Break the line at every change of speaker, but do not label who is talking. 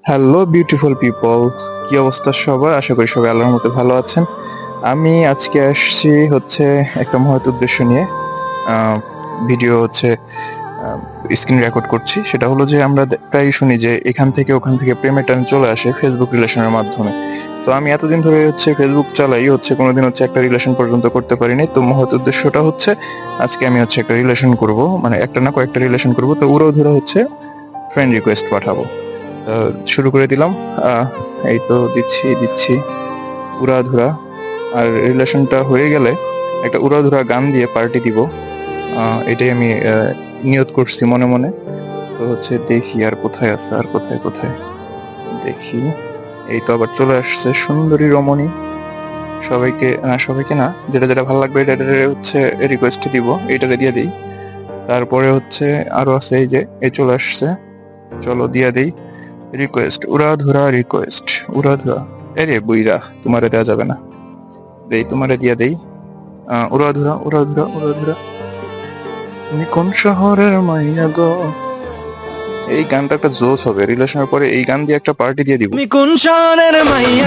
Hello beautiful people, কি অবস্থা সবার? আশা করি সবাই আল্লাহর মতো ভালো আছেন। আমি আজকে আসছি হচ্ছে একটা মহৎ উদ্দেশ্য নিয়ে। ভিডিও হচ্ছে স্ক্রিন রেকর্ড করছি। সেটা হলো যে আমরা প্রায় শুনি যে এখান থেকে ওখান থেকে প্রেমের টান চলে আসে ফেসবুক রিলেশনের মাধ্যমে। তো আমি এতদিন ধরে হচ্ছে ফেসবুক চালাই, হচ্ছে কোনোদিন হচ্ছে একটা রিলেশন পর্যন্ত করতে পারিনি। তো মহৎ উদ্দেশ্যটা হচ্ছে আজকে আমি হচ্ছে একটা রিলেশন করব, মানে একটা না কয়েকটা রিলেশন করব। তো উড়োধুরা হচ্ছে ফ্রেন্ড রিকোয়েস্ট পাঠাবো। শুরু করে দিলাম। আহ, এই তো দিচ্ছি দিচ্ছি উড়াধুরা। আর রিলেশনটা হয়ে গেলে একটা উড়াধুরা গান দিয়ে পার্টি দিব। এটাই আমি নিয়ত করছি মনে মনে। তো হচ্ছে দেখি আর কোথায় আছে, আর কোথায় কোথায় দেখি। এই তো আবার চলে আসছে সুন্দরী রমণী। সবাইকে না, সবাইকে না, যেটা যেটা ভালো লাগবে এটা হচ্ছে রিকোয়েস্ট দিব, এইটারে দিয়ে দিই। তারপরে হচ্ছে আরো আছে, এই যে এই চলে আসছে, চলো দিয়া দেই রিকোয়েস্ট, উড়াধুরা রিকোয়েস্ট, উড়াধুরা। এরে বুইরা, তোমারে দেয়া যাবে না, দেই তোমারে দিয়া দেই। উড়াধুরা উড়াধুরা উড়াধুরা, তুমি কোন শহরের মাইয়া গো। এই গানটা একটা জোস হবে, রিলেশনের পরে এই গান দিয়ে একটা পার্টি দিয়ে দিব।
তুমি কোন শহরের মাইয়া